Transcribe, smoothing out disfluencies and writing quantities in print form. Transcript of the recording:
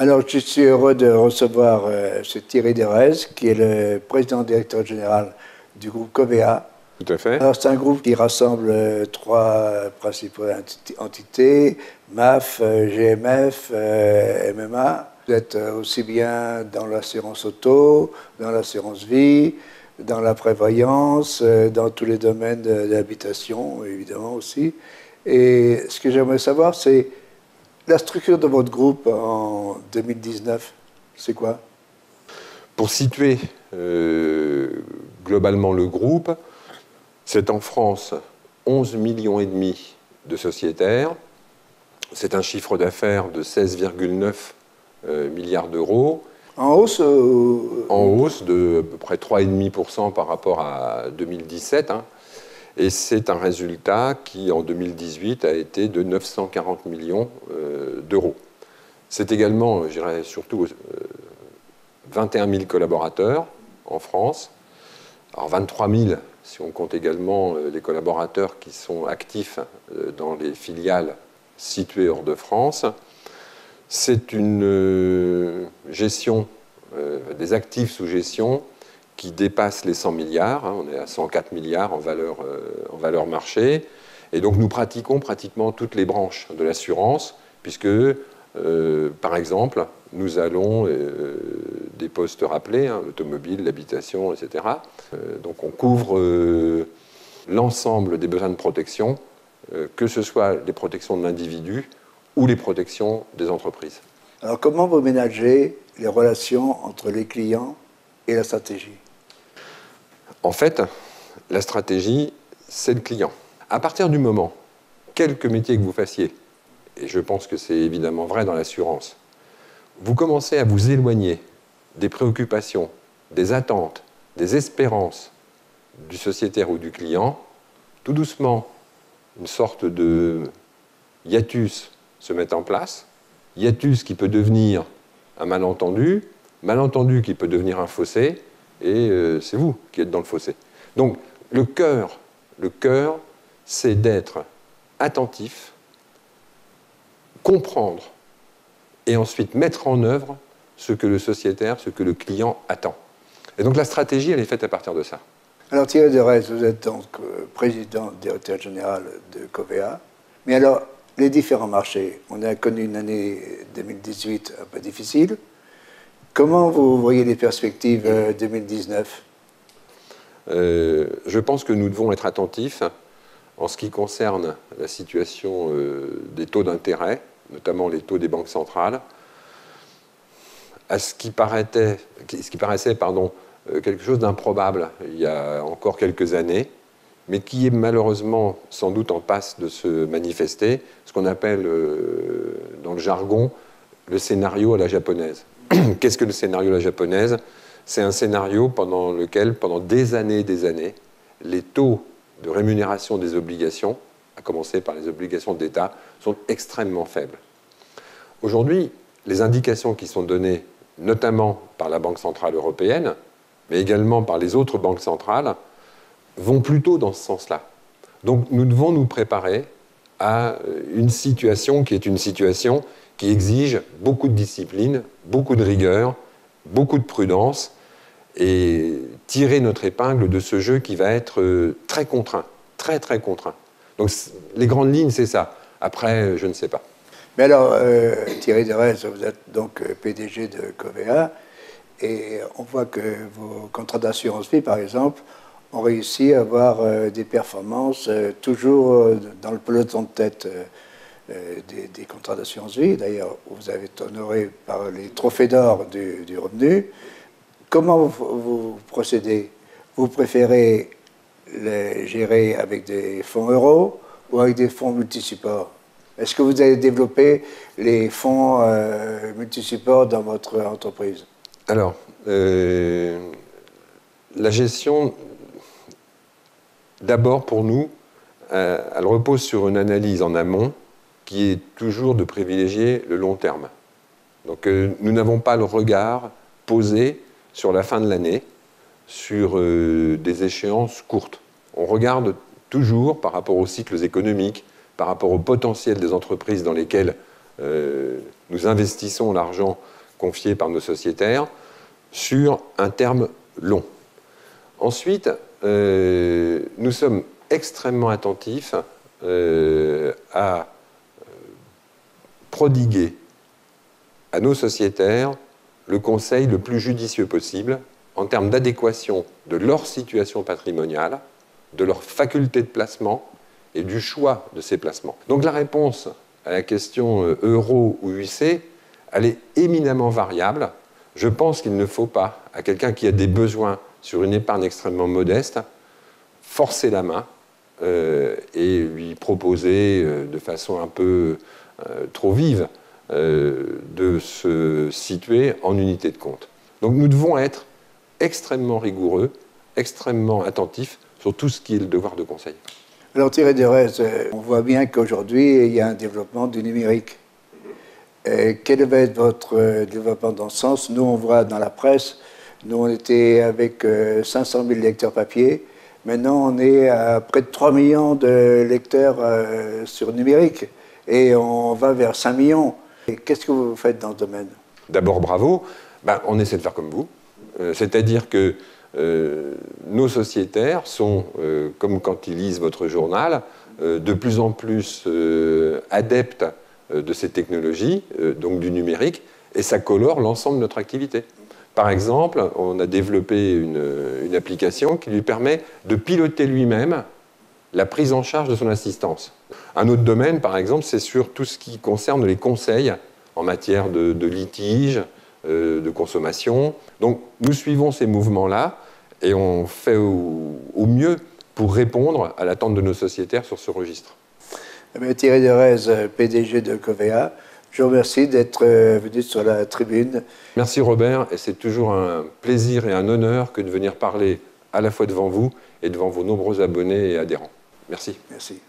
Alors, je suis heureux de recevoir ce Thierry Derez, qui est le président-directeur général du groupe Covea. Tout à fait. Alors, c'est un groupe qui rassemble trois principales entités, MAF, GMF, MMA. Vous êtes aussi bien dans l'assurance auto, dans l'assurance vie, dans la prévoyance, dans tous les domaines de l'habitation, évidemment aussi. Et ce que j'aimerais savoir, c'est la structure de votre groupe en 2019, c'est quoi? Pour situer globalement le groupe, c'est en France 11,5 millions de sociétaires. C'est un chiffre d'affaires de 16,9 milliards d'euros. En hausse En hausse de à peu près 3,5% par rapport à 2017. Et c'est un résultat qui, en 2018, a été de 940 millions d'euros. C'est également, je dirais surtout, 21 000 collaborateurs en France. Alors 23 000 si on compte également les collaborateurs qui sont actifs dans les filiales situées hors de France. C'est une gestion des actifs sous gestion qui dépasse les 100 milliards. On est à 104 milliards en valeur marché. Et donc nous pratiquons pratiquement toutes les branches de l'assurance, puisque, par exemple, nous allons des postes rappelés, l'automobile, l'habitation, etc. Donc on couvre l'ensemble des besoins de protection, que ce soit les protections de l'individu ou les protections des entreprises. Alors comment vous ménagez les relations entre les clients et la stratégie? En fait, la stratégie, c'est le client. À partir du moment, quelque métier que vous fassiez, et je pense que c'est évidemment vrai dans l'assurance, vous commencez à vous éloigner des préoccupations, des attentes, des espérances du sociétaire ou du client, tout doucement, une sorte de hiatus se met en place, hiatus qui peut devenir un malentendu, malentendu qui peut devenir un fossé, et c'est vous qui êtes dans le fossé. Donc, le cœur, c'est d'être attentif, comprendre, et ensuite mettre en œuvre ce que le sociétaire, ce que le client attend. Et donc, la stratégie, elle est faite à partir de ça. Alors, Thierry Derez, vous êtes donc président, directeur général de Covea. Mais alors, les différents marchés, on a connu une année 2018 un peu difficile. Comment vous voyez les perspectives 2019 ? Je pense que nous devons être attentifs en ce qui concerne la situation des taux d'intérêt, notamment les taux des banques centrales, à ce qui paraissait quelque chose d'improbable il y a encore quelques années, mais qui est malheureusement sans doute en passe de se manifester, ce qu'on appelle dans le jargon le scénario à la japonaise. Qu'est-ce que le scénario à la japonaise ? C'est un scénario pendant lequel, pendant des années, les taux de rémunération des obligations, à commencer par les obligations d'État, sont extrêmement faibles. Aujourd'hui, les indications qui sont données, notamment par la Banque centrale européenne, mais également par les autres banques centrales, vont plutôt dans ce sens-là. Donc nous devons nous préparer à une situation qui est une situation qui exige beaucoup de discipline, beaucoup de rigueur, beaucoup de prudence, et tirer notre épingle de ce jeu qui va être très contraint, très très contraint. Donc les grandes lignes, c'est ça. Après, je ne sais pas. Mais alors, Thierry Derez, vous êtes donc PDG de Covea, et on voit que vos contrats d'assurance vie, par exemple, ont réussi à avoir des performances toujours dans le peloton de tête des contrats d'assurance vie. D'ailleurs, vous avez été honoré par les trophées d'or du revenu. Comment vous procédez? Vous préférez les gérer avec des fonds euros ou avec des fonds multisupports? Est-ce que vous avez développé les fonds multisupports dans votre entreprise? Alors, la gestion, d'abord pour nous, elle repose sur une analyse en amont qui est toujours de privilégier le long terme. Donc nous n'avons pas le regard posé sur la fin de l'année, sur des échéances courtes. On regarde toujours par rapport aux cycles économiques, par rapport au potentiel des entreprises dans lesquelles nous investissons l'argent confié par nos sociétaires sur un terme long. Ensuite, nous sommes extrêmement attentifs à prodiguer à nos sociétaires le conseil le plus judicieux possible en termes d'adéquation de leur situation patrimoniale, de leur faculté de placement et du choix de ces placements. Donc la réponse à la question euro ou UC, elle est éminemment variable. Je pense qu'il ne faut pas, à quelqu'un qui a des besoins sur une épargne extrêmement modeste, forcer la main et lui proposer de façon un peu trop vive de se situer en unité de compte. Donc nous devons être extrêmement rigoureux, extrêmement attentifs sur tout ce qui est le devoir de conseil. Alors Thierry Derez, on voit bien qu'aujourd'hui, il y a un développement du numérique. Quel va être votre développement dans ce sens? Nous, on voit dans la presse, nous, on était avec 500 000 lecteurs papier. Maintenant, on est à près de 3 millions de lecteurs sur numérique. Et on va vers 5 millions. Qu'est-ce que vous faites dans ce domaine? D'abord, bravo. On essaie de faire comme vous. C'est-à-dire que nos sociétaires sont, comme quand ils lisent votre journal, de plus en plus adeptes de ces technologies, donc du numérique, et ça colore l'ensemble de notre activité. Par exemple, on a développé une application qui lui permet de piloter lui-même la prise en charge de son assistance. Un autre domaine, par exemple, c'est sur tout ce qui concerne les conseils en matière de litige, de consommation. Donc, nous suivons ces mouvements-là et on fait au mieux pour répondre à l'attente de nos sociétaires sur ce registre. Thierry Derez, PDG de Covea, je vous remercie d'être venu sur la tribune. Merci Robert, et c'est toujours un plaisir et un honneur que de venir parler à la fois devant vous et devant vos nombreux abonnés et adhérents. Merci. Merci.